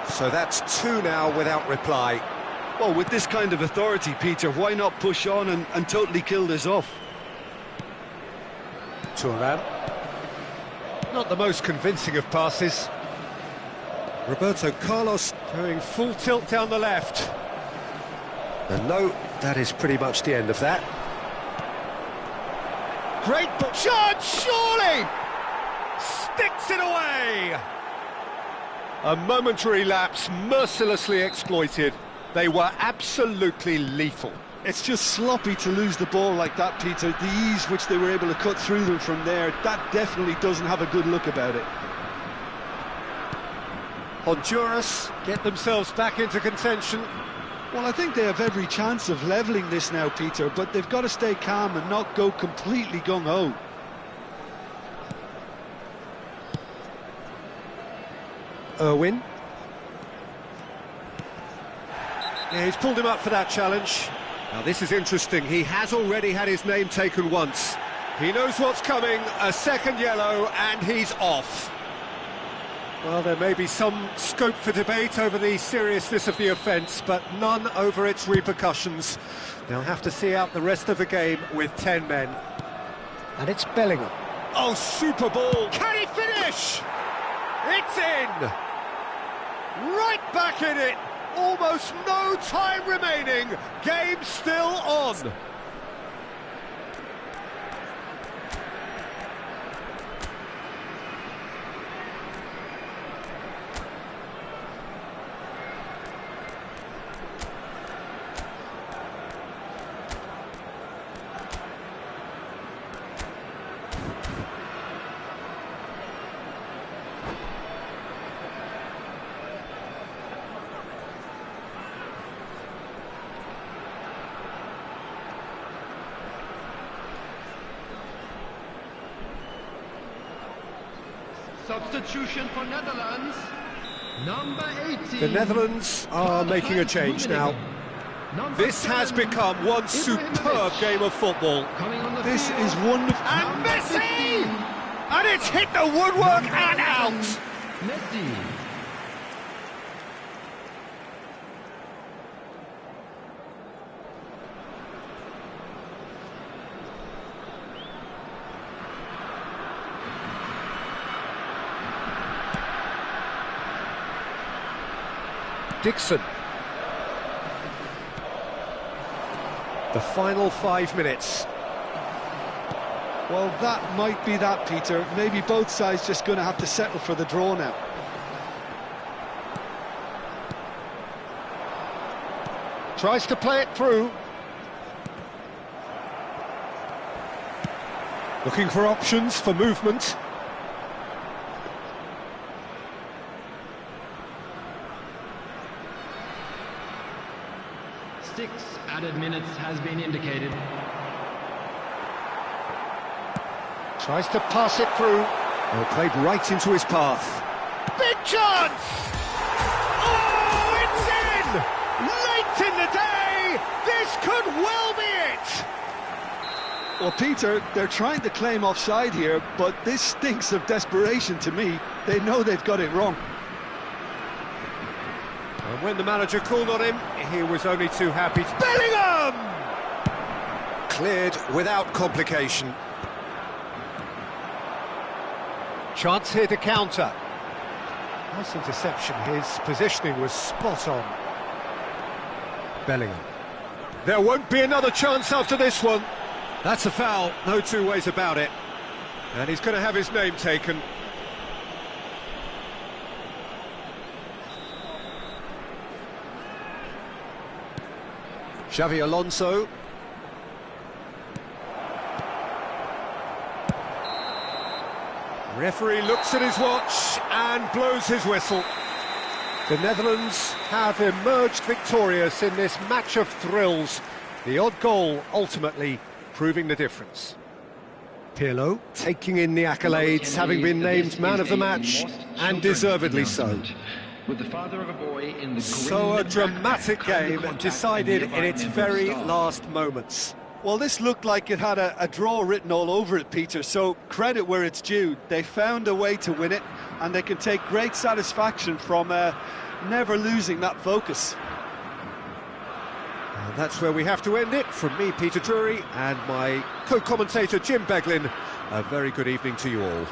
So that's two now without reply. Well, with this kind of authority, Peter, why not push on and totally kill this off? Turan. Not the most convincing of passes. Roberto Carlos going full tilt down the left. And no, that is pretty much the end of that. Great shot, surely! Sticks it away! A momentary lapse mercilessly exploited. They were absolutely lethal. It's just sloppy to lose the ball like that, Peter. The ease which they were able to cut through them from there, that definitely doesn't have a good look about it. Honduras get themselves back into contention. Well, I think they have every chance of levelling this now, Peter, but they've got to stay calm and not go completely gung-ho. Irwin. Yeah, he's pulled him up for that challenge. Now this is interesting, he has already had his name taken once. He knows what's coming, a second yellow, and he's off. Well, there may be some scope for debate over the seriousness of the offence, but none over its repercussions. They'll have to see out the rest of the game with 10 men. And it's Bellingham. Oh, super ball! Can he finish? It's in! Right back in it! Almost no time remaining. Game still on. Substitution for Netherlands, number 18. The Netherlands are making a change now. This has become one superb game of football. This is wonderful. And Messi! And it's hit the woodwork and out! Messi. Dixon. The final 5 minutes. Well, that might be that, Peter. Maybe both sides just going to have to settle for the draw now. Tries to play it through. Looking for options for movement. Six added minutes has been indicated. Tries to pass it through. Oh, played right into his path. Big chance! Oh, it's in! Late in the day! This could well be it! Well, Peter, they're trying to claim offside here, but this stinks of desperation to me. They know they've got it wrong. And when the manager called on him, he was only too happy. Bellingham! Cleared without complication. Chance here to counter. Nice interception, his positioning was spot on. Bellingham. There won't be another chance after this one. That's a foul, no two ways about it. And he's going to have his name taken. Xavi Alonso. Referee looks at his watch and blows his whistle. The Netherlands have emerged victorious in this match of thrills. The odd goal ultimately proving the difference. Pirlo taking in the accolades, having been named man of the match, and deservedly so. With the father of a boy in the So a dramatic game decided in its very last moments. Well, this looked like it had a draw written all over it, Peter, so credit where it's due. They found a way to win it, and they can take great satisfaction from never losing that focus. And that's where we have to end it. From me, Peter Drury, and my co-commentator, Jim Beglin, a very good evening to you all.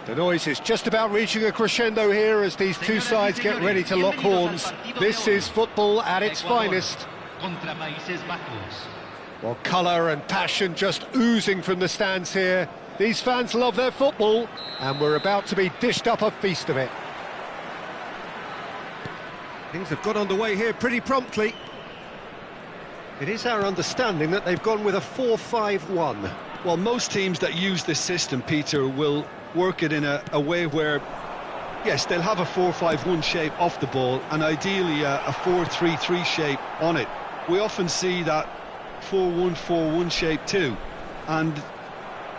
The noise is just about reaching a crescendo here as these two sides get ready to lock horns. This is football at its finest. Well, colour and passion just oozing from the stands here. These fans love their football, and we're about to be dished up a feast of it. Things have got underway here pretty promptly. It is our understanding that they've gone with a 4-5-1. Well, most teams that use this system, Peter, will work it in a way where, yes, they'll have a 4-5-1 shape off the ball and ideally a 4-3-3 shape on it. We often see that 4-1-4-1 shape too, and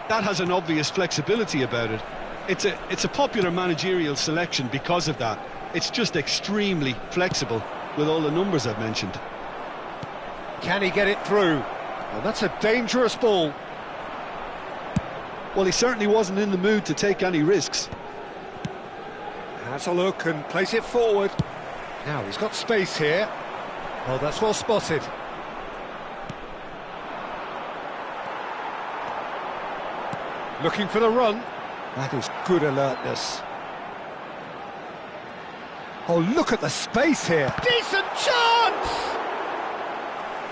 that has an obvious flexibility about it. It's a popular managerial selection because of that. It's just extremely flexible with all the numbers I've mentioned. Can he get it through? Well, that's a dangerous ball. Well, he certainly wasn't in the mood to take any risks. Has a look and plays it forward. Now he's got space here. Oh, that's well spotted. Looking for the run. That is good alertness. Oh, look at the space here. Decent chance!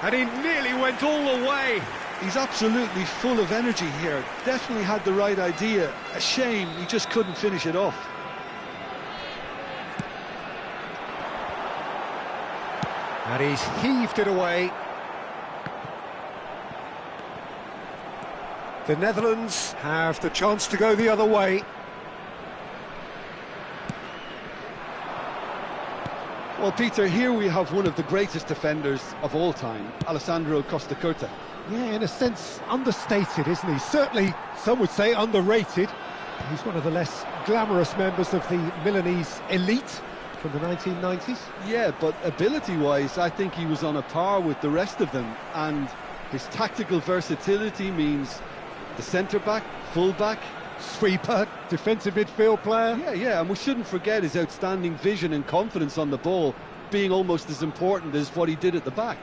And he nearly went all the way. He's absolutely full of energy here. Definitely had the right idea. A shame he just couldn't finish it off. And he's heaved it away. The Netherlands have the chance to go the other way. Well, Peter, here we have one of the greatest defenders of all time, Alessandro Costa Curta. Yeah, in a sense, understated, isn't he? Certainly, some would say underrated. He's one of the less glamorous members of the Milanese elite from the 1990s. Yeah, but ability-wise, I think he was on a par with the rest of them. And his tactical versatility means the centre-back, full-back, Sweeper, defensive midfield player. Yeah, and we shouldn't forget his outstanding vision and confidence on the ball being almost as important as what he did at the back.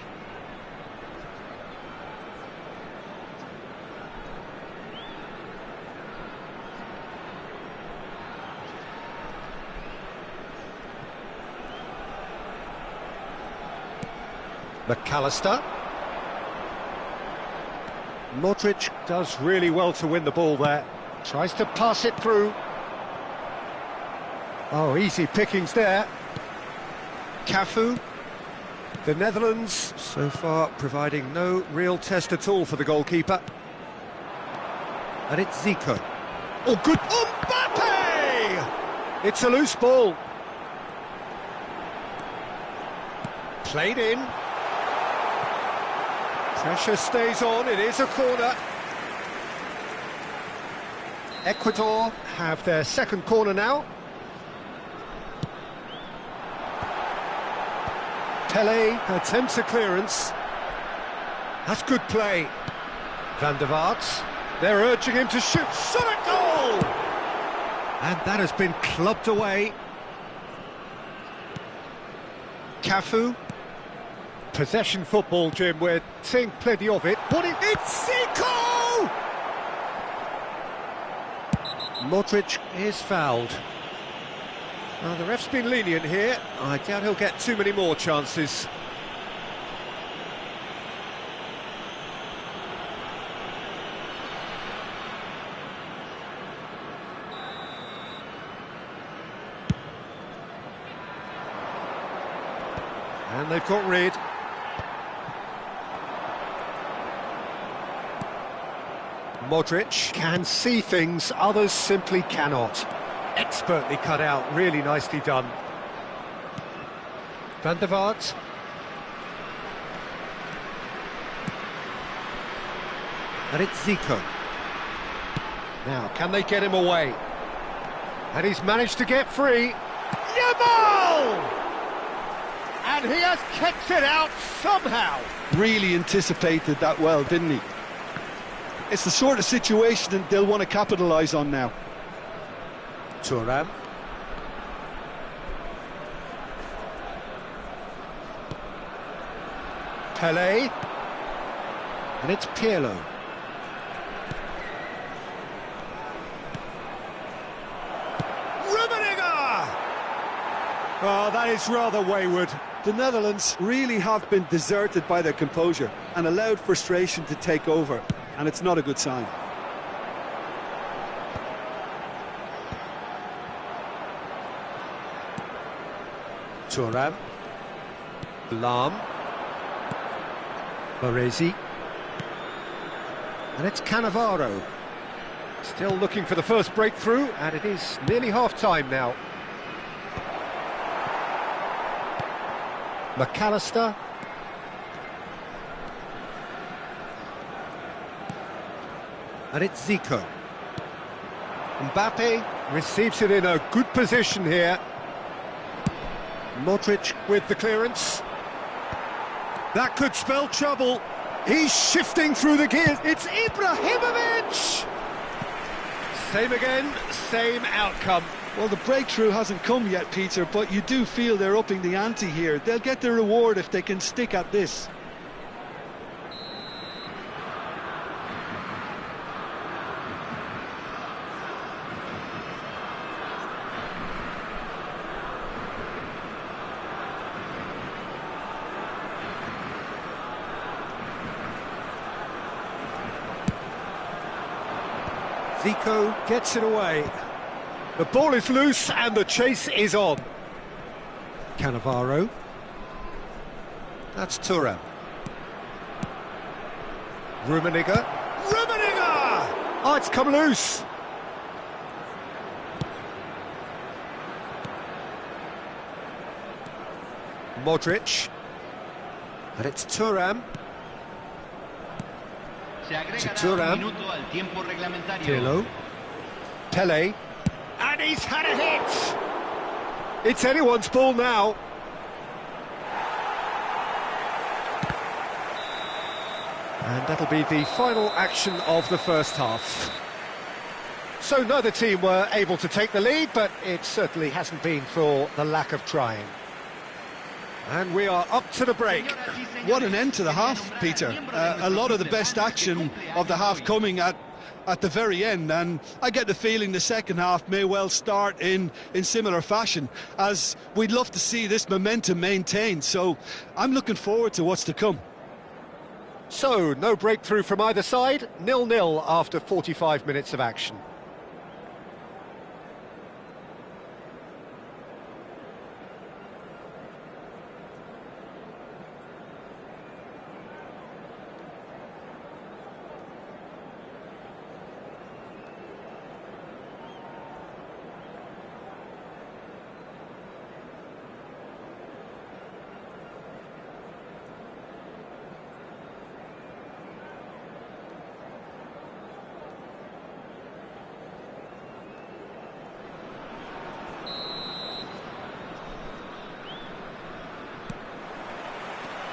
McAllister. Modric does really well to win the ball there. Tries to pass it through. Oh, easy pickings there. Cafu. The Netherlands, so far, providing no real test at all for the goalkeeper. And it's Zico. Oh, good. Mbappe! It's a loose ball. Played in. Pressure stays on, it is a corner. Ecuador have their second corner now. Pele attempts a clearance. That's good play. Van der Vaart, they're urging him to shoot. Shot at goal! And that has been clubbed away. Cafu. Possession football, Jim, we're seeing plenty of it. It's Zico! Modric is fouled. Well, the ref's been lenient here. I doubt he'll get too many more chances. And they've got rid. Modric can see things others simply cannot. Expertly cut out, really nicely done. Van der Vaart. And it's Zico. Now, can they get him away? And he's managed to get free. Yamal! And he has kept it out somehow. Really anticipated that well, didn't he? It's the sort of situation that they'll want to capitalise on now. Thuram. Pele. And it's Pirlo. Oh, that is rather wayward. The Netherlands really have been deserted by their composure and allowed frustration to take over, and it's not a good sign. Thuram. Lam. Baresi. And it's Cannavaro. Still looking for the first breakthrough, and it is nearly half-time now. McAllister. And it's Zico. Mbappe receives it in a good position here. Modric with the clearance. That could spell trouble. He's shifting through the gears. It's Ibrahimovic! Same again, same outcome. Well, the breakthrough hasn't come yet, Peter, but you do feel they're upping the ante here. They'll get their reward if they can stick at this. Zico gets it away. The ball is loose and the chase is on. Cannavaro. That's Thuram. Rummenigge. Rummenigge! Oh, it's come loose. Modric. And it's Thuram. To Thuram. Pirlo. Pele. And he's had a hit! It's anyone's ball now. And that'll be the final action of the first half. So neither team were able to take the lead, but it certainly hasn't been for the lack of trying. And we are up to the break. What an end to the half, Peter. A lot of the best action of the half coming at the very end, and I get the feeling the second half may well start in similar fashion, as we'd love to see this momentum maintained. So I'm looking forward to what's to come. So, no breakthrough from either side, 0-0 after 45 minutes of action.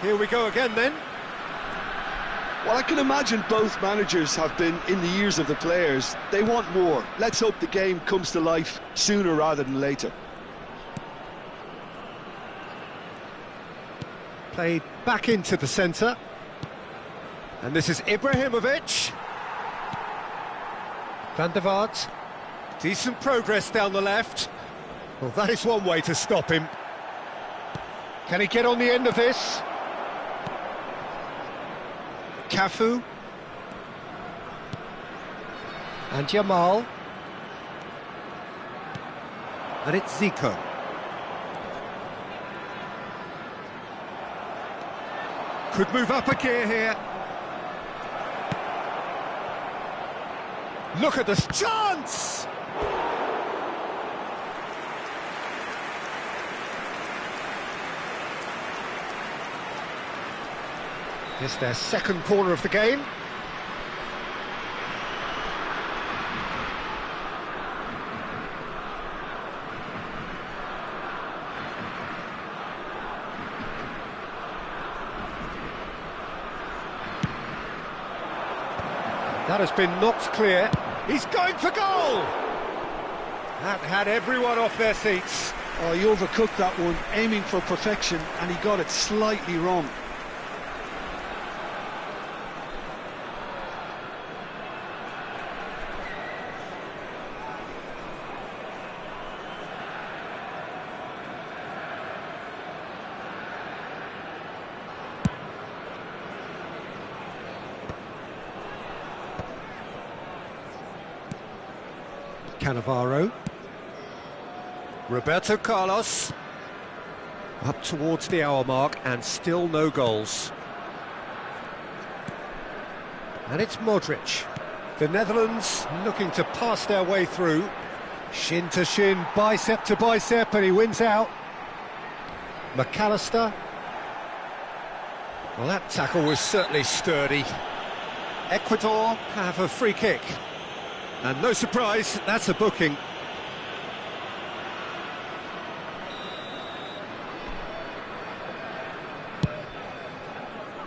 Here we go again then. Well, I can imagine both managers have been in the ears of the players. They want more. Let's hope the game comes to life sooner rather than later. Played back into the centre. And this is Ibrahimovic. Van der Vaart. Decent progress down the left. Well, that is one way to stop him. Can he get on the end of this? Cafu. And Jamal. And it's Zico. Could move up a gear here. Look at this chance! It's their second corner of the game. That has been knocked clear. He's going for goal! That had everyone off their seats. Oh, he overcooked that one, aiming for perfection, and he got it slightly wrong. Cannavaro. Roberto Carlos. Up towards the hour mark and still no goals. And it's Modric. The Netherlands looking to pass their way through. Shin to shin, bicep to bicep, and he wins out. McAllister. Well, that tackle was certainly sturdy. Ecuador have a free kick. And no surprise, that's a booking.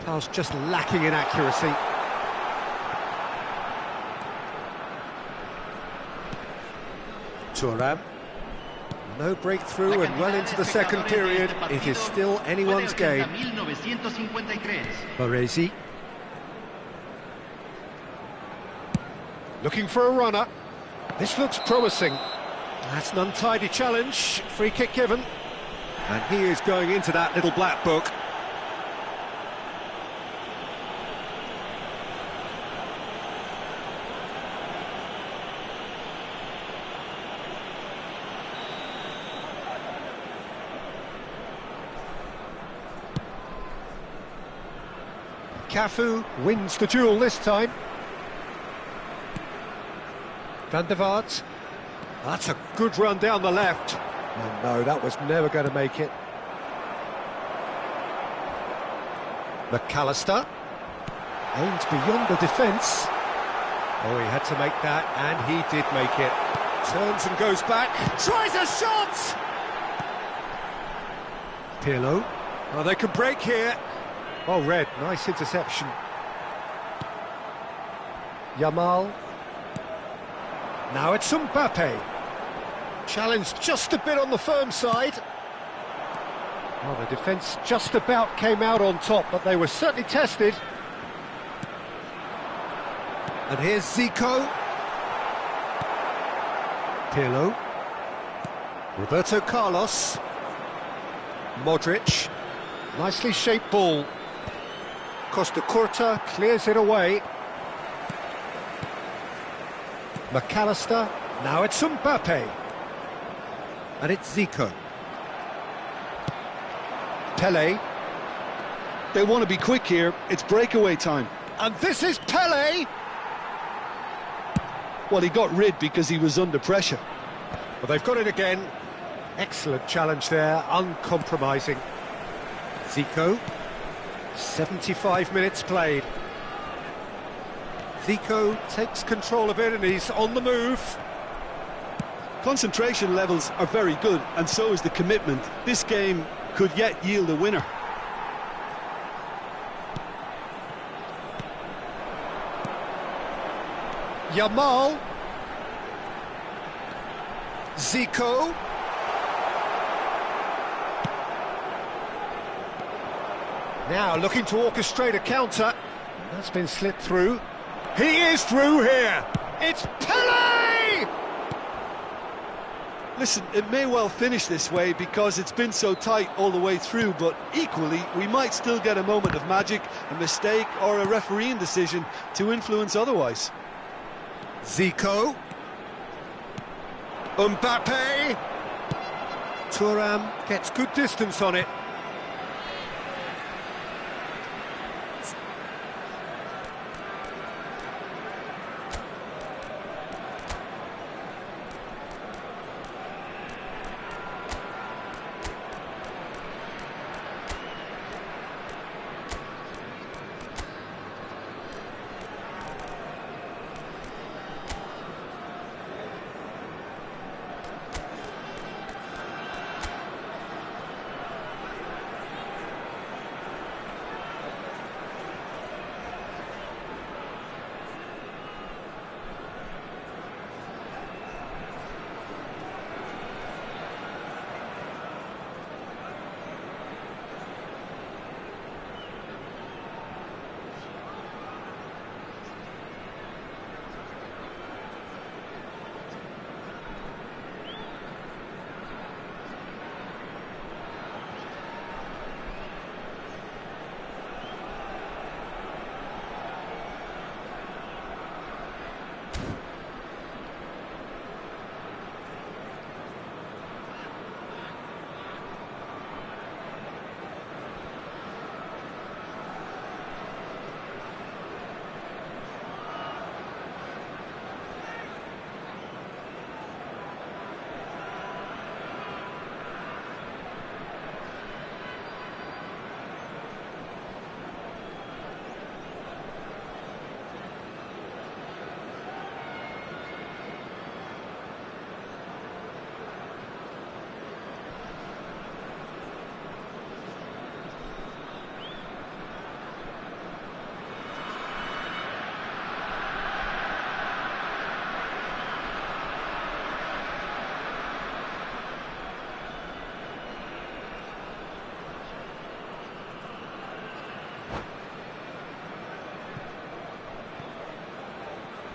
Pass just lacking in accuracy. Thuram. No breakthrough and well into the second period. It is still anyone's game. Baresi. Looking for a runner. This looks promising. That's an untidy challenge. Free kick given. And he is going into that little black book. Cafu wins the duel this time. Van der Vaart. That's a good run down the left. Oh no, that was never going to make it. McAllister. Aims beyond the defence. Oh, he had to make that, and he did make it. Turns and goes back. Tries a shot! Pirlo. Oh, they can break here. Oh, Red, nice interception. Yamal. Now it's Mbappe. Challenged just a bit on the firm side. Well, the defence just about came out on top, but they were certainly tested. And here's Zico. Pirlo. Roberto Carlos. Modric. Nicely shaped ball. Costa Curta clears it away. McAllister. Now it's Mbappe. And it's Zico. Pele. They want to be quick here. It's breakaway time. And this is Pele. Well, he got rid because he was under pressure. Well, they've got it again. Excellent challenge there, uncompromising. Zico. 75 minutes played. Zico takes control of it and he's on the move. Concentration levels are very good, and so is the commitment. This game could yet yield a winner. Yamal. Zico. Now looking to orchestrate a counter. That's been slipped through. He is through here. It's Pele! Listen, it may well finish this way because it's been so tight all the way through, but equally, we might still get a moment of magic, a mistake or a refereeing decision to influence otherwise. Zico. Mbappe. Thuram gets good distance on it.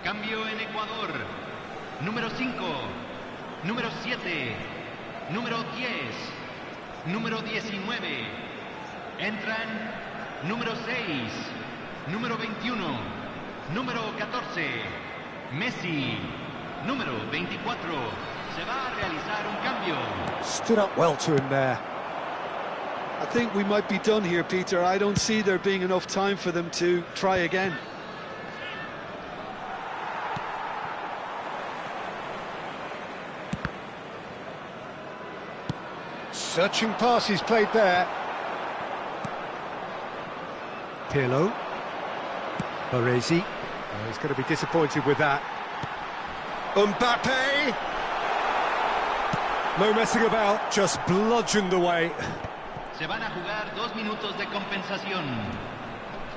Cambio en Ecuador. Número 5, número 7, número 10, número 19. Entran número 6, número 21, número 14. Messi, número 24. Se va a realizar un cambio. Stood up well to him there. I think we might be done here, Peter. I don't see there being enough time for them to try again. Searching pass he's played there. Pirlo. Baresi. Oh, he's going to be disappointed with that. Mbappe! No messing about, just bludgeoned away. Se van a jugar 2 minutos de compensación.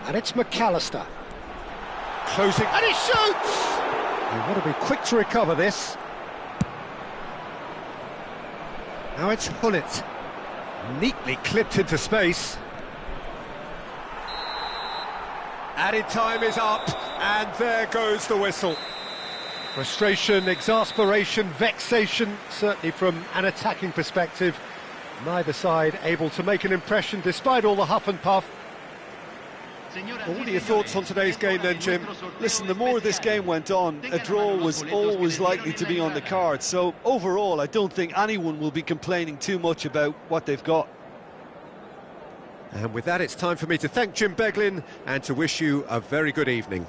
And it's McAllister. Closing, and he shoots! You want to be quick to recover this. Now it's Hullet. Neatly clipped into space. Added time is up, and there goes the whistle. Frustration, exasperation, vexation, certainly from an attacking perspective. Neither side able to make an impression despite all the huff and puff. Well, what are your thoughts on today's game then, Jim? Listen, the more this game went on, a draw was always likely to be on the card. So overall, I don't think anyone will be complaining too much about what they've got. And with that, it's time for me to thank Jim Beglin and to wish you a very good evening.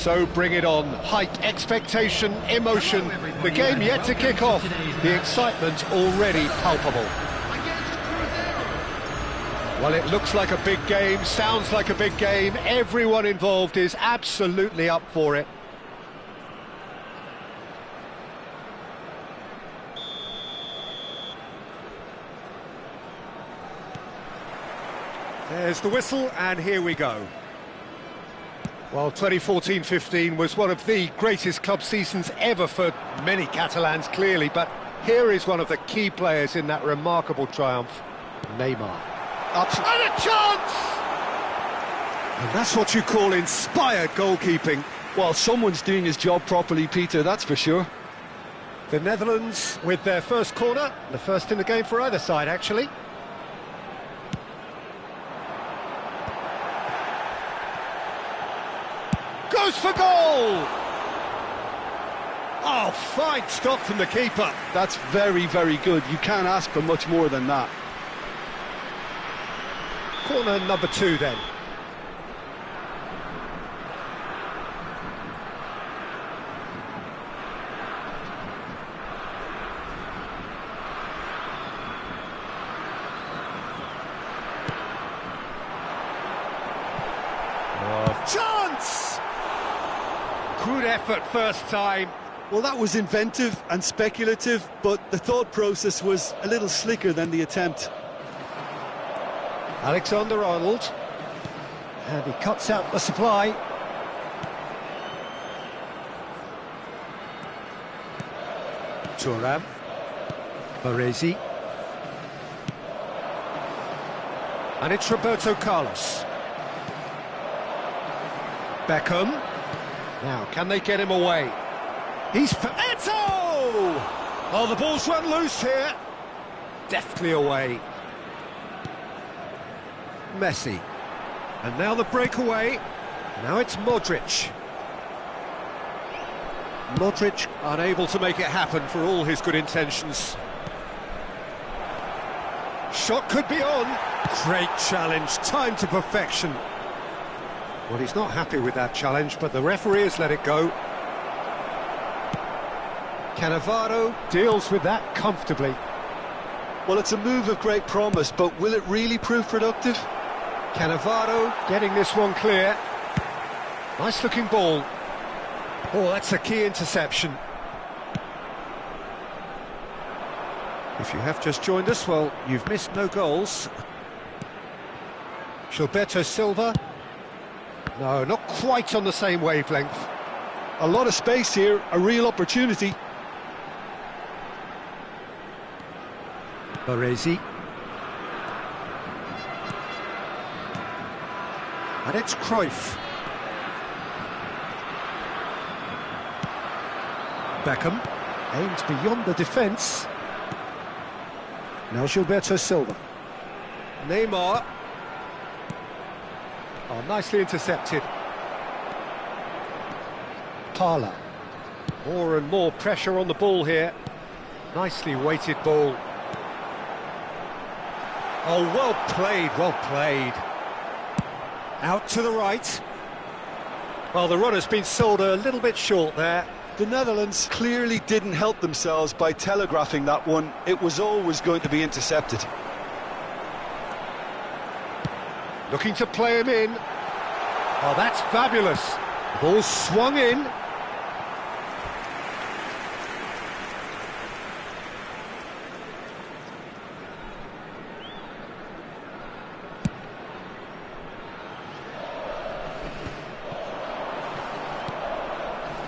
So bring it on. Hype, expectation, emotion. The game yet to kick off. The excitement already palpable. Well, it looks like a big game, sounds like a big game. Everyone involved is absolutely up for it. There's the whistle, and here we go. Well, 2014-15 was one of the greatest club seasons ever for many Catalans, clearly, but here is one of the key players in that remarkable triumph, Neymar. And a chance! And that's what you call inspired goalkeeping. Well, someone's doing his job properly, Peter, that's for sure. The Netherlands with their first corner, the first in the game for either side, actually. Goes for goal! Oh, fine stop from the keeper. That's very, very good. You can't ask for much more than that. Corner number 2 then. Chance! Good effort first time. Well, that was inventive and speculative, but the thought process was a little slicker than the attempt. Alexander-Arnold. And he cuts out the supply. Thuram. Baresi. And it's Roberto Carlos. Beckham. Now, can they get him away? He's for Eto! Oh, the ball's run loose here. Deftly away. Messi. And now the breakaway. Now it's Modric. Modric unable to make it happen for all his good intentions. Shot could be on. Great challenge, time to perfection. Well, he's not happy with that challenge, but the referee has let it go. Cannavaro deals with that comfortably. Well, it's a move of great promise, but will it really prove productive? Cannavaro getting this one clear. Nice looking ball. Oh, that's a key interception. If you have just joined us, well, you've missed no goals. Gilberto Silva. No, not quite on the same wavelength. A lot of space here, a real opportunity. Baresi. And it's Cruyff. Beckham aims beyond the defence. Now Gilberto Silva. Neymar. Oh, nicely intercepted. Parla. More and more pressure on the ball here. Nicely weighted ball. Oh, well played, well played. Out to the right. Well, the runner's been sold a little bit short there. The Netherlands clearly didn't help themselves by telegraphing that one. It was always going to be intercepted. Looking to play him in. Oh, that's fabulous. Ball swung in.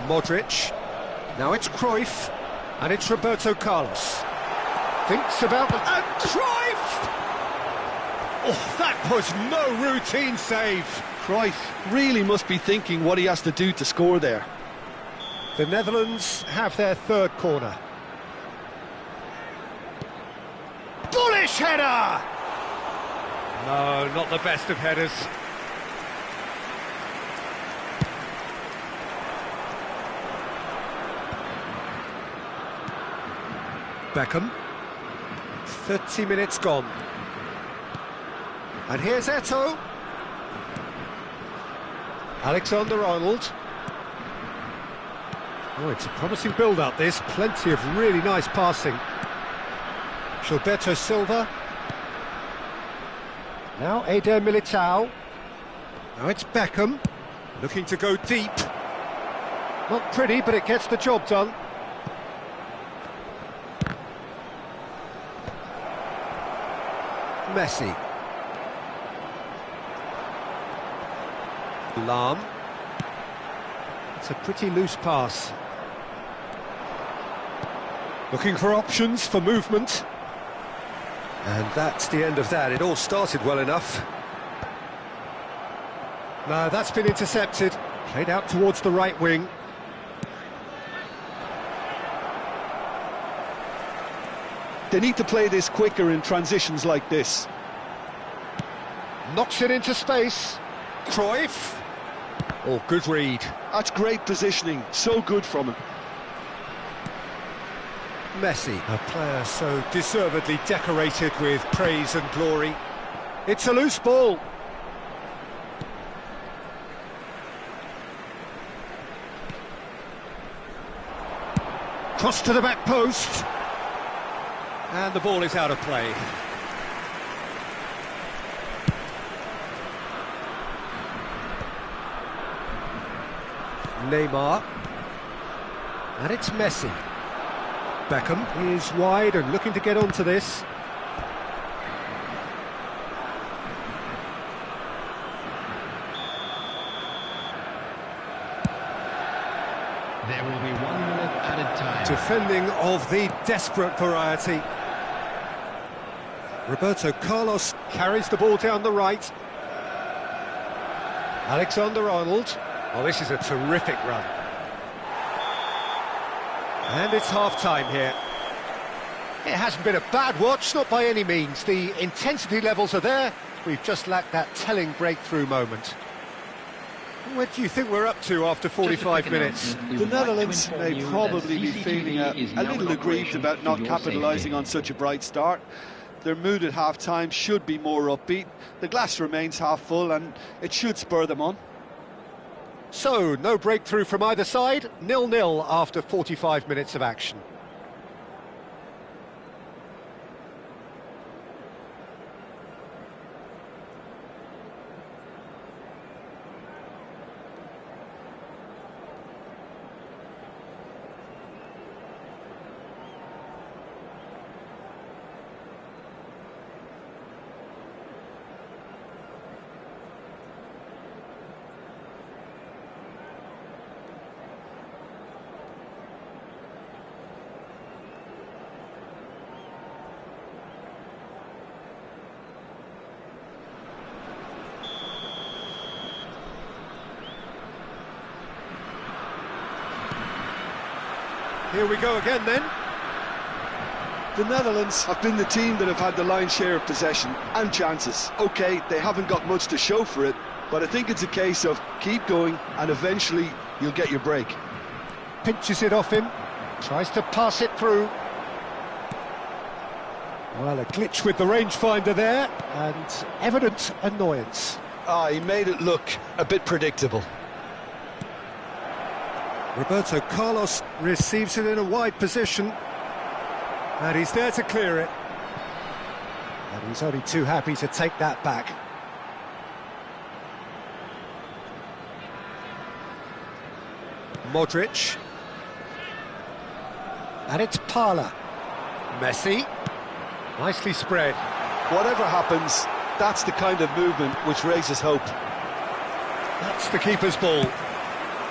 Modric. Now it's Cruyff. And it's Roberto Carlos. Thinks about the... And Cruyff! Oh, that was no routine save. Cruyff really must be thinking what he has to do to score there. The Netherlands have their third corner. Bullish header! No, not the best of headers. Beckham. 30 minutes gone. And here's Eto. Alexander-Arnold. Oh, it's a promising build-up, this. Plenty of really nice passing. Gilberto Silva. Now Eder Militao. Now it's Beckham. Looking to go deep. Not pretty, but it gets the job done. Messi. Lahm. It's a pretty loose pass. Looking for options for movement. And that's the end of that. It all started well enough. No, that's been intercepted. Played out towards the right wing. They need to play this quicker in transitions like this. Knocks it into space. Cruyff. Oh, good read. That's great positioning. So good from him. Messi, a player so deservedly decorated with praise and glory. It's a loose ball. Cross to the back post. And the ball is out of play. Neymar. And it's Messi. Beckham is wide and looking to get onto this. There will be 1 minute added time. Defending of the desperate variety. Roberto Carlos carries the ball down the right. Alexander-Arnold. Well, this is a terrific run. And it's half-time here. It hasn't been a bad watch, not by any means. The intensity levels are there. We've just lacked that telling breakthrough moment. What do you think we're up to after 45 minutes? The Netherlands may probably be feeling a little aggrieved about not capitalising on such a bright start. Their mood at half-time should be more upbeat. The glass remains half full and it should spur them on. So, no breakthrough from either side, 0-0 after 45 minutes of action. Here we go again then. The Netherlands have been the team that have had the lion's share of possession and chances. OK, they haven't got much to show for it, but I think it's a case of keep going and eventually you'll get your break. Pinches it off him, tries to pass it through. Well, a glitch with the rangefinder there, and evident annoyance. He made it look a bit predictable. Roberto Carlos receives it in a wide position, and he's there to clear it. And he's only too happy to take that back. Modric. And it's Parla. Messi. Nicely spread. Whatever happens, that's the kind of movement which raises hope. That's the keeper's ball.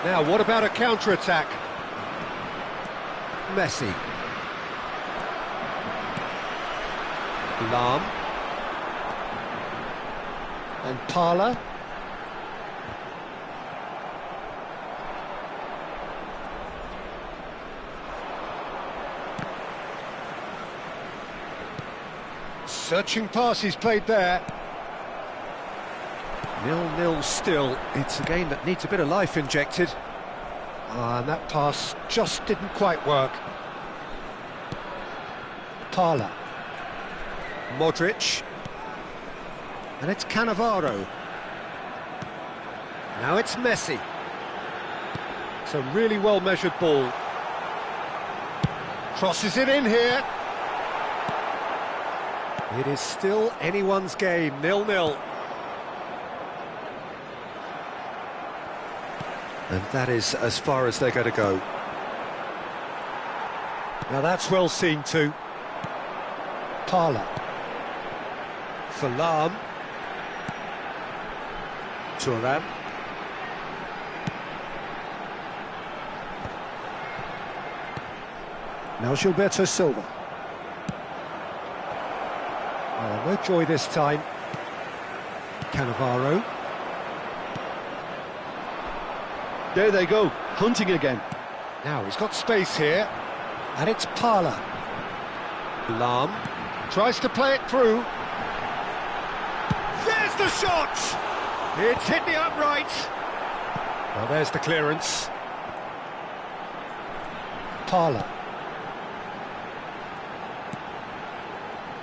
Now, what about a counter-attack? Messi. Lahm. And Parla. Searching pass he's played there. 0-0 still. It's a game that needs a bit of life injected. And that pass just didn't quite work. Parla. Modric. And it's Cannavaro. Now it's Messi. It's a really well-measured ball. Crosses it in here. It is still anyone's game, 0-0. And that is as far as they're going to go. Now that's well seen too. Parla. For Lahm. Thuram. Now Gilberto Silva. Oh, no joy this time. Cannavaro. There they go, hunting again. Now he's got space here. And it's Parla. Lahm tries to play it through. There's the shot! It's hit the upright. Well, there's the clearance. Parla.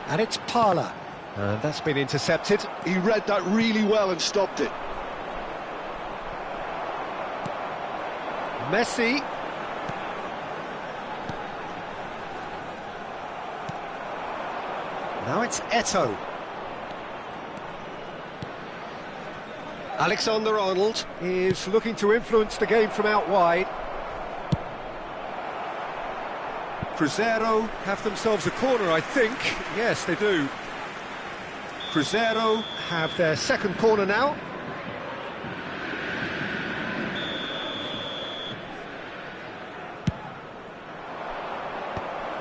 And it's Parla. And that's been intercepted. He read that really well and stopped it. Messi. Now it's Eto'o. Alexander-Arnold is looking to influence the game from out wide. Cruzeiro have themselves a corner, I think. Yes, they do. Cruzeiro have their second corner now.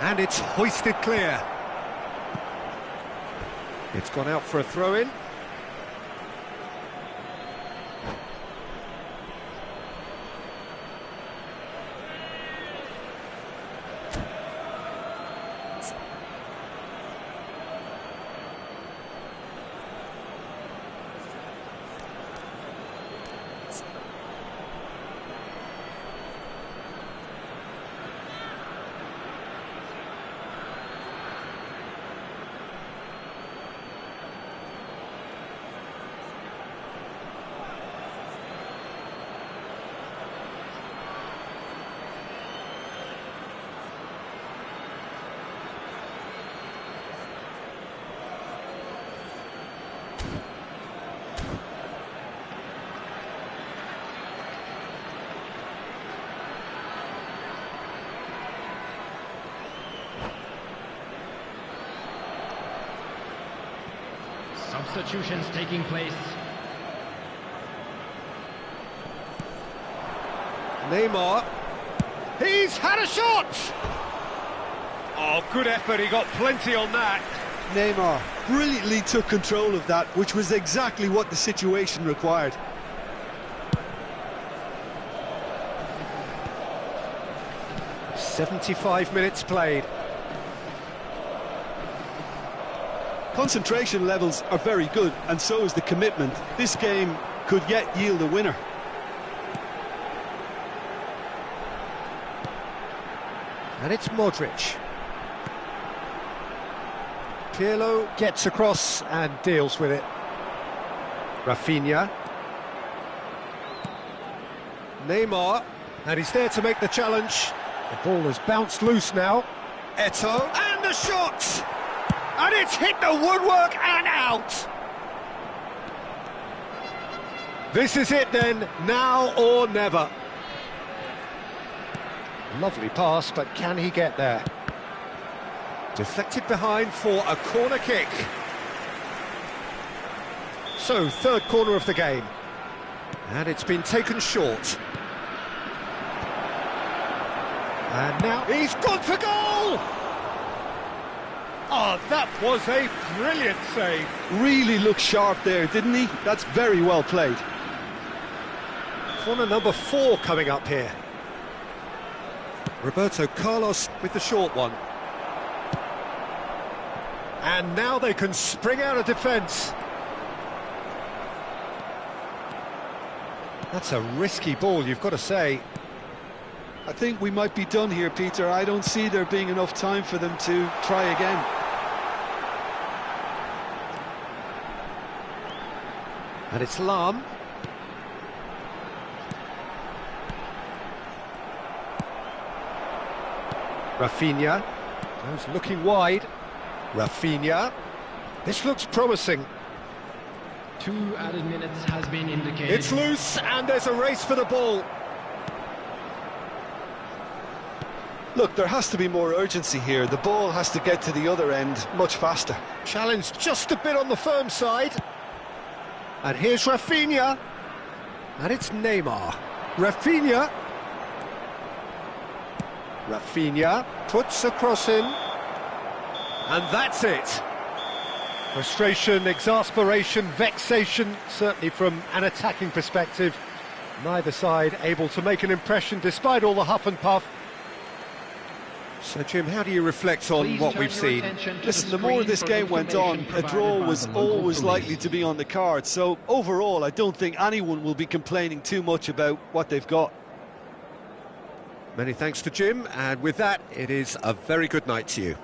And it's hoisted clear. It's gone out for a throw-in. Substitutions taking place. Neymar. He's had a shot! Oh, good effort, he got plenty on that. Neymar brilliantly took control of that, which was exactly what the situation required. "75 minutes played. Concentration levels are very good, and so is the commitment. This game could yet yield a winner. And it's Modric. Pirlo gets across and deals with it. Rafinha. Neymar. And he's there to make the challenge. The ball has bounced loose now. Eto'o. And the shot! And it's hit the woodwork and out! This is it then, now or never. Lovely pass, but can he get there? Deflected behind for a corner kick. So, third corner of the game. And it's been taken short. And now he's gone for goal! Oh, that was a brilliant save. Really looked sharp there, didn't he? That's very well played. Corner number 4 coming up here. Roberto Carlos with the short one. And now they can spring out of defence. That's a risky ball, you've got to say. I think we might be done here, Peter. I don't see there being enough time for them to try again. And it's Lahm. Rafinha. Goes looking wide. Rafinha. This looks promising. 2 added minutes has been indicated. It's loose, and there's a race for the ball. Look, there has to be more urgency here. The ball has to get to the other end much faster. Challenged just a bit on the firm side. And here's Rafinha. And it's Neymar. Rafinha. Rafinha puts a cross in. And that's it. Frustration, exasperation, vexation, certainly from an attacking perspective. Neither side able to make an impression despite all the huff and puff. So, Jim, how do you reflect on what we've seen? Listen, the more this game went on, a draw was always likely to be on the card. So, overall, I don't think anyone will be complaining too much about what they've got. Many thanks to Jim, and with that, it is a very good night to you.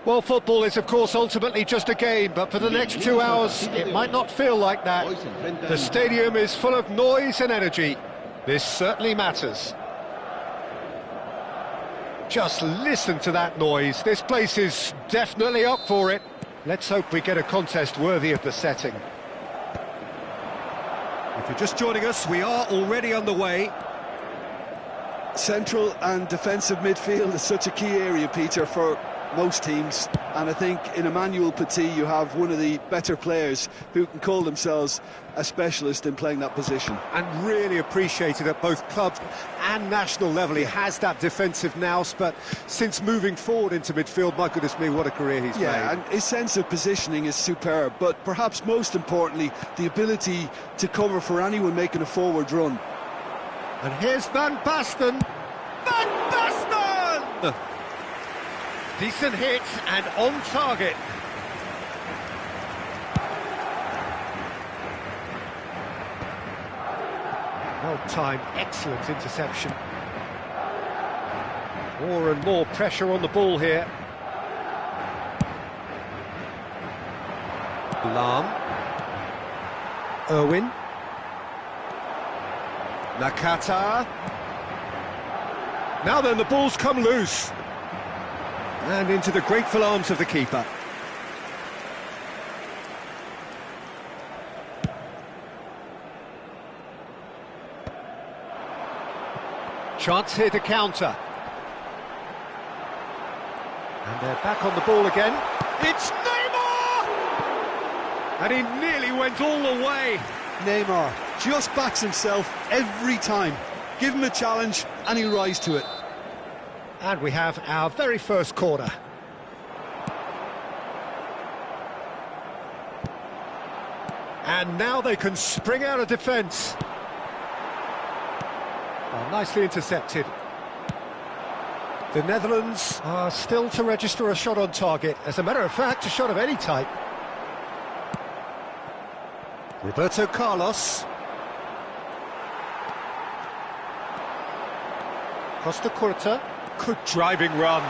Well, football is, of course, ultimately just a game, but for the next 2 hours, it might not feel like that. The stadium is full of noise and energy. This certainly matters. Just listen to that noise. This place is definitely up for it. Let's hope we get a contest worthy of the setting. If you're just joining us, we are already underway. Central and defensive midfield is such a key area, Peter, for most teams, and I think in Emmanuel Petit you have one of the better players who can call themselves a specialist in playing that position. And really appreciated at both club and national level. He has that defensive nous, but since moving forward into midfield, my goodness me, what a career he's made. And his sense of positioning is superb, but perhaps most importantly, the ability to cover for anyone making a forward run. And here's Van Basten. Van Basten! Decent hit and on target. Well timed, excellent interception. More and more pressure on the ball here. Lahm. Irwin. Nakata. Now then, the ball's come loose. And into the grateful arms of the keeper. Chance here to counter. And they're back on the ball again. It's Neymar! And he nearly went all the way. Neymar just backs himself every time. Give him a challenge and he'll rise to it. And we have our very first corner. And now they can spring out of defence. Well, nicely intercepted. The Netherlands are still to register a shot on target. As a matter of fact, a shot of any type. Roberto Carlos. Costa Curta. Good driving run.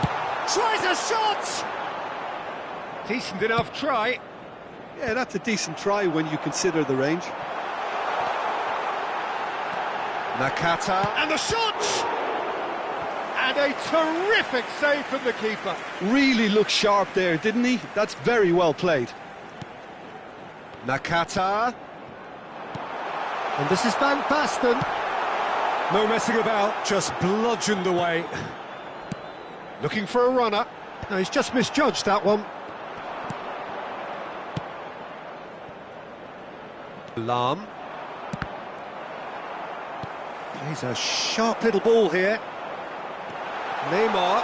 Tries a shot! Decent enough try. Yeah, that's a decent try when you consider the range. Nakata. And the shot! And a terrific save from the keeper. Really looked sharp there, didn't he? That's very well played. Nakata. And this is Van Basten. No messing about, just bludgeoned away. Looking for a runner. No, he's just misjudged that one. Lahm. He's a sharp little ball here. Neymar.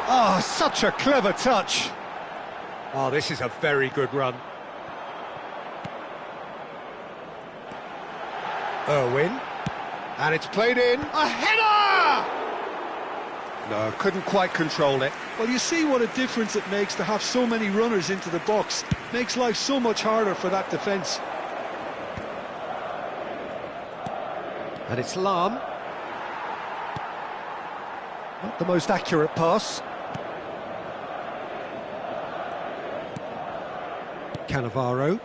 Oh, such a clever touch. Oh, this is a very good run. Irwin. And it's played in. A header! No, couldn't quite control it. Well, you see what a difference it makes to have so many runners into the box. Makes life so much harder for that defence. And it's Lahm. Not the most accurate pass. Cannavaro.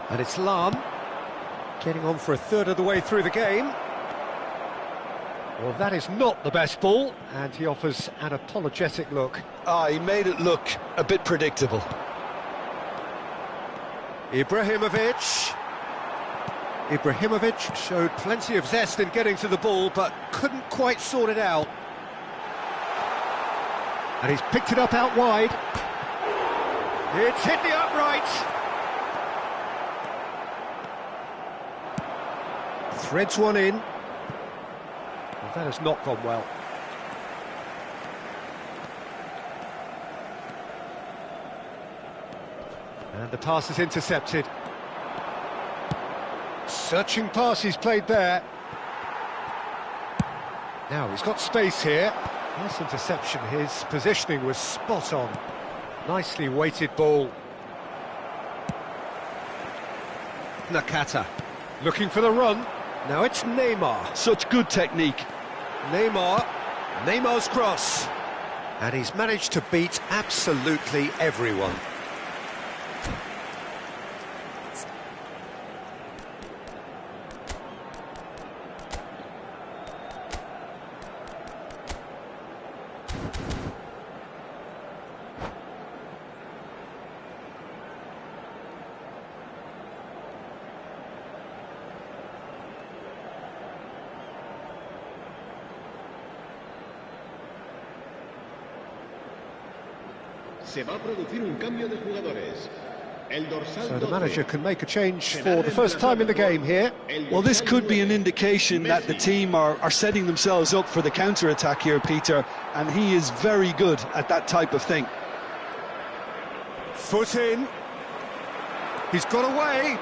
And it's Lahm. Getting on for a third of the way through the game. Well, that is not the best ball, and he offers an apologetic look. He made it look a bit predictable. Ibrahimovic. Ibrahimovic showed plenty of zest in getting to the ball, but couldn't quite sort it out. And he's picked it up out wide. It's hit the upright. Threads one in. Well, that has not gone well. And the pass is intercepted. Searching pass he's played there. Now he's got space here. Nice interception. His positioning was spot on. Nicely weighted ball. Nakata looking for the run. Now it's Neymar. Such good technique. Neymar's cross. And he's managed to beat absolutely everyone. Se va a producir un cambio de jugadores. So the manager can make a change for the first time in the game here. Well, this could be an indication that the team are setting themselves up for the counter-attack here, Peter, and he is very good at that type of thing. Foot in. He's got away.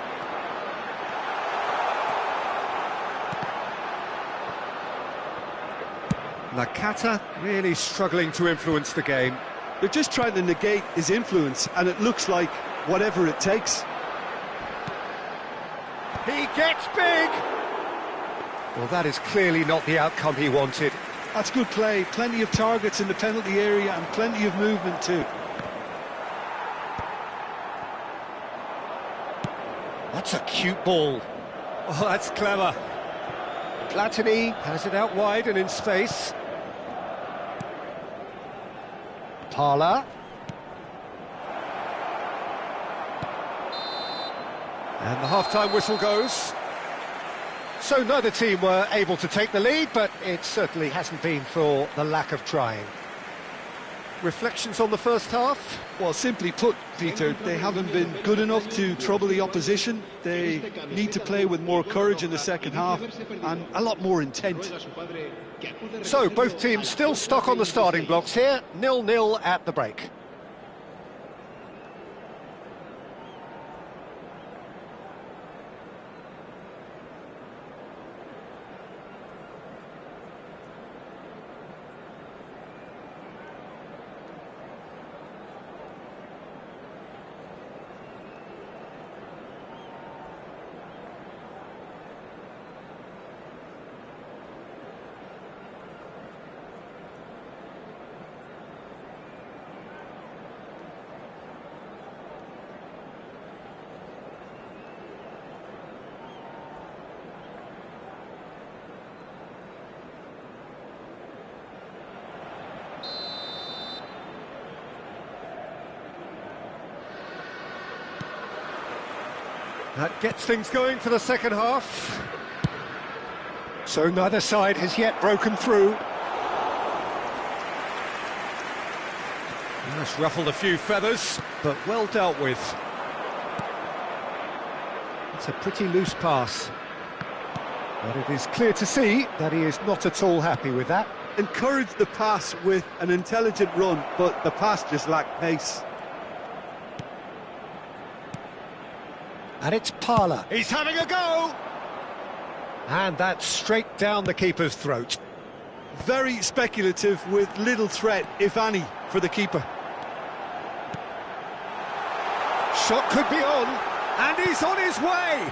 Nakata really struggling to influence the game. They're just trying to negate his influence, and it looks like whatever it takes. He gets big! Well, that is clearly not the outcome he wanted. That's good play. Plenty of targets in the penalty area and plenty of movement too. That's a cute ball. Oh, that's clever. Platini has it out wide and in space. Parla. And the half-time whistle goes. So neither team were able to take the lead, but it certainly hasn't been for the lack of trying. Reflections on the first half? Well, simply put, Peter, they haven't been good enough to trouble the opposition. They need to play with more courage in the second half and a lot more intent. So both teams still stuck on the starting blocks here, 0-0 at the break. That gets things going for the second half. So neither side has yet broken through. That's ruffled a few feathers, but well dealt with. It's a pretty loose pass. But it is clear to see that he is not at all happy with that. Encouraged the pass with an intelligent run, but the pass just lacked pace. And it's Parla. He's having a go! And that's straight down the keeper's throat. Very speculative with little threat, if any, for the keeper. Shot could be on, and he's on his way!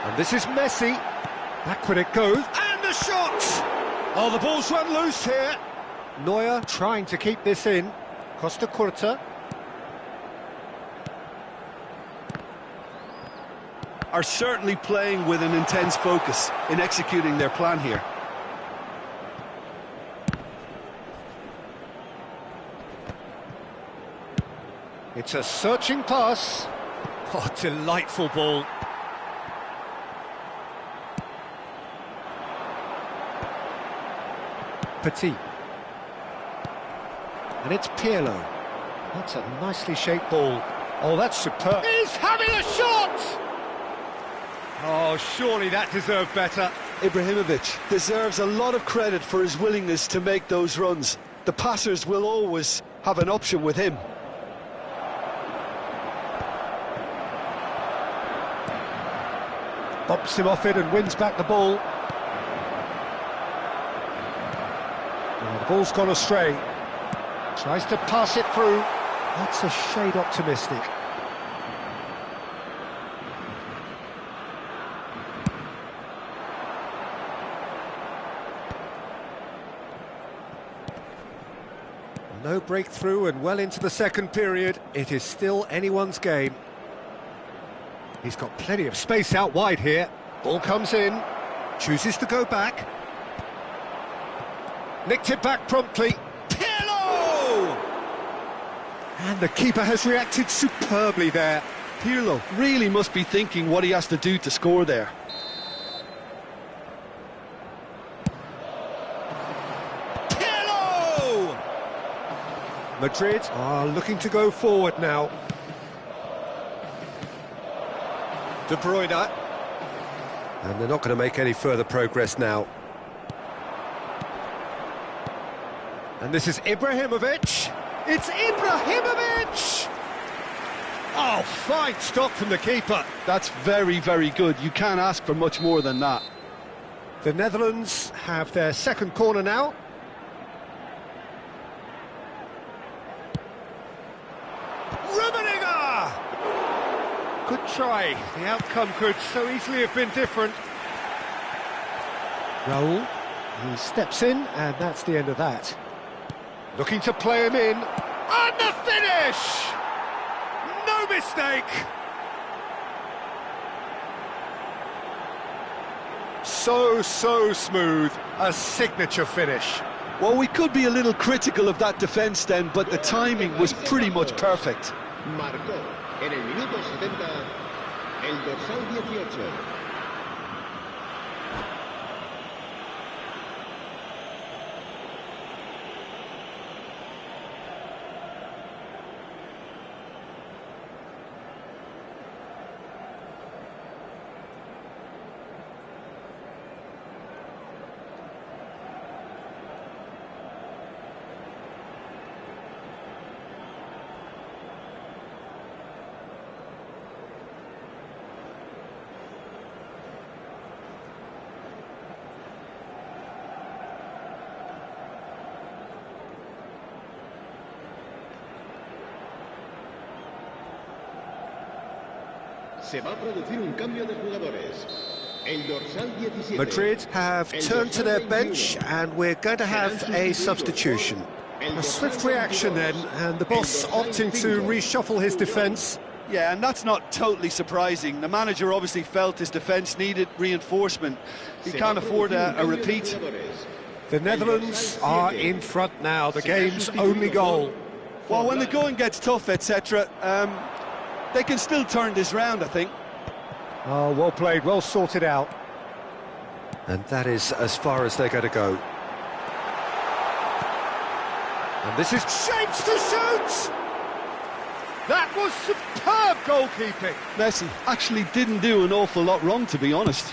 And this is Messi. Backward it goes, and the shot! Oh, the ball's run loose here. Neuer trying to keep this in. Costa Curta. Are certainly playing with an intense focus in executing their plan here. It's a searching pass. Oh, delightful ball. Petit. And it's Pirlo. That's a nicely shaped ball. Oh, that's superb. He's having a shot! Oh, surely that deserved better. Ibrahimovic deserves a lot of credit for his willingness to make those runs. The passers will always have an option with him. Bumps him off it and wins back the ball. Oh, the ball's gone astray. Tries to pass it through. That's a shade optimistic. No breakthrough and well into the second period. It is still anyone's game. He's got plenty of space out wide here. Ball comes in. Chooses to go back. Nicked it back promptly. Pirlo! And the keeper has reacted superbly there. Pirlo really must be thinking what he has to do to score there. Madrid are looking to go forward now. De Bruyne. And they're not going to make any further progress now. And this is Ibrahimovic. It's Ibrahimovic! Oh, fine stop from the keeper. That's very, very good. You can't ask for much more than that. The Netherlands have their second corner now. Rummenigge! Good try. The outcome could so easily have been different. Raul, he steps in, and that's the end of that. Looking to play him in. And the finish! No mistake! So smooth. A signature finish. Well, we could be a little critical of that defence then, but the timing was pretty much perfect. Marcó en el minuto 70 el dorsal 18. Se va a producir un cambio de jugadores. El dorsal 17. Madrid have turned to their bench and we're going to have a substitution. A swift reaction then, and the boss opting to reshuffle his defence. Yeah, and that's not totally surprising. The manager obviously felt his defence needed reinforcement. He can't afford a repeat. The Netherlands are in front now, the game's only goal. Well, when the going gets tough, etc., they can still turn this round, I think. Oh, well played, well sorted out. And that is as far as they're going to go. And this is shapes to shoot! That was superb goalkeeping. Messi actually didn't do an awful lot wrong, to be honest.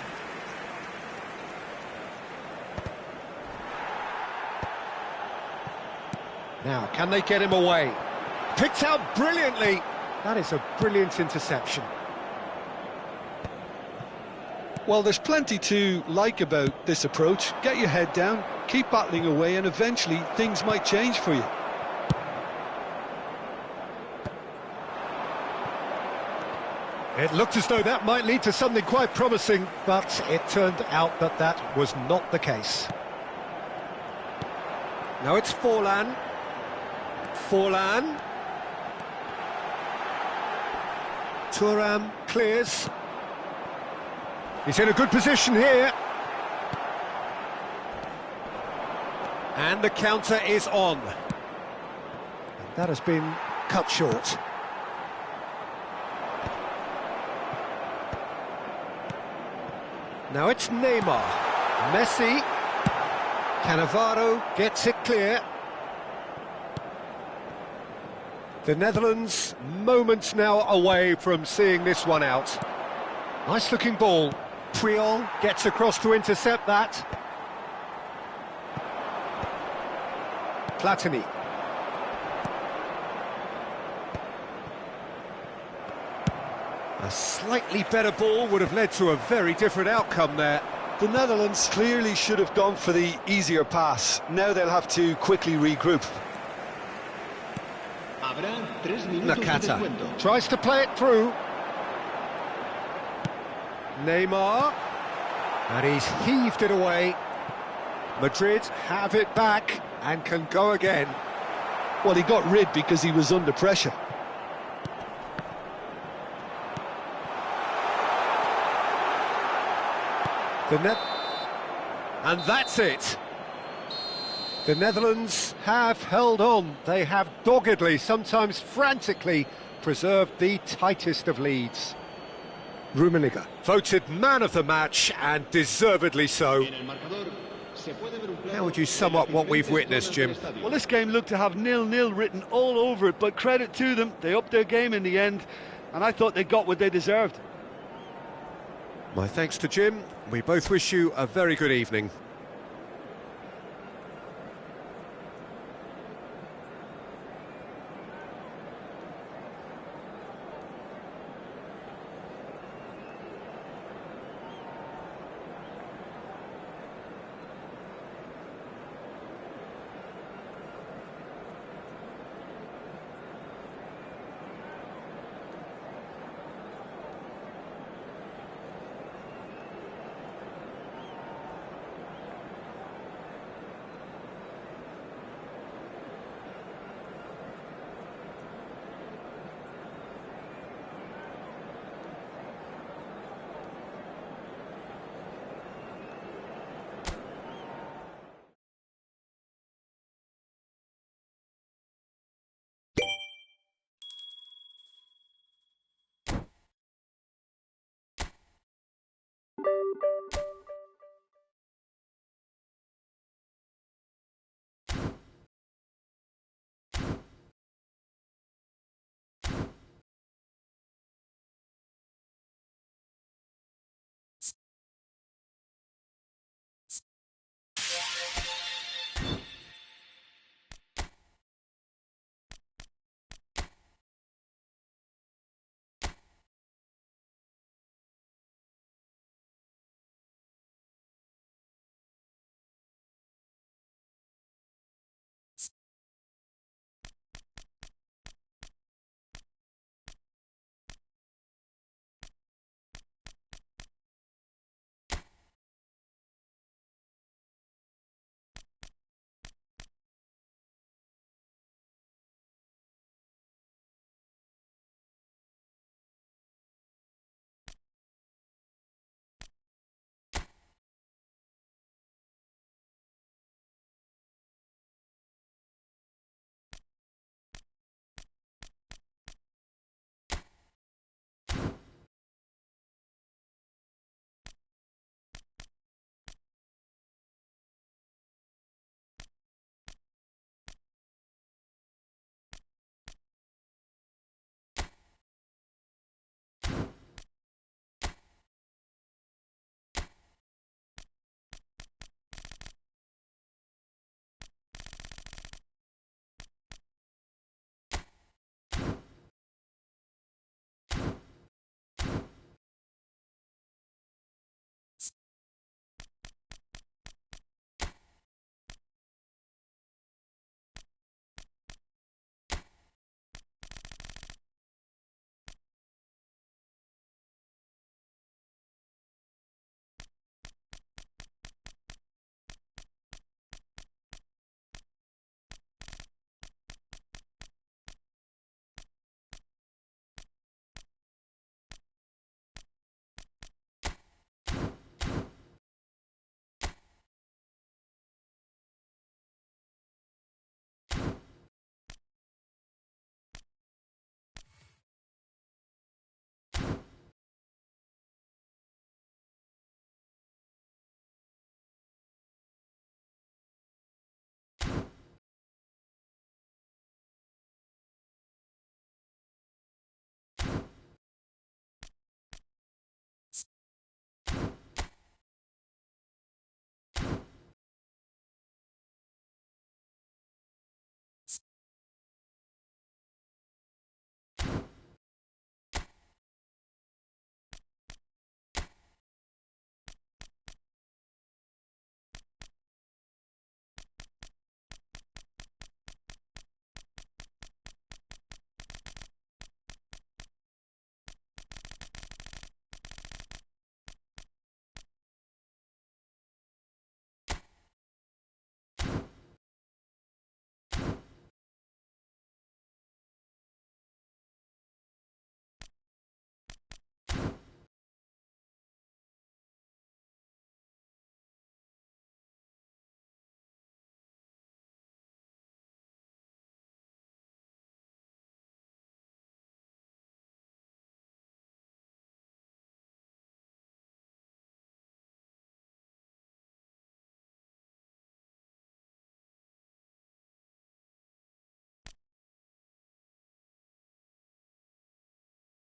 Now, can they get him away? Picked out brilliantly. That is a brilliant interception. Well, there's plenty to like about this approach. Get your head down, keep battling away, and eventually things might change for you. It looked as though that might lead to something quite promising, but it turned out that that was not the case. Now it's Forlan. Forlan. Thuram clears. He's in a good position here. And the counter is on. And that has been cut short. Now it's Neymar. Messi. Cannavaro gets it clear. The Netherlands moments now away from seeing this one out. Nice looking ball. Puyol gets across to intercept that. Platini. A slightly better ball would have led to a very different outcome there. The Netherlands clearly should have gone for the easier pass. Now they'll have to quickly regroup. Nakata tries to play it through. Neymar. And he's heaved it away. Madrid have it back and can go again. Well, he got rid because he was under pressure. And that's it. The Netherlands have held on. They have doggedly, sometimes frantically, preserved the tightest of leads. Rummenigge voted man of the match, and deservedly so. How would you sum up what we've witnessed, Jim? Well, this game looked to have 0-0 written all over it, but credit to them, they upped their game in the end, and I thought they got what they deserved. My thanks to Jim. We both wish you a very good evening.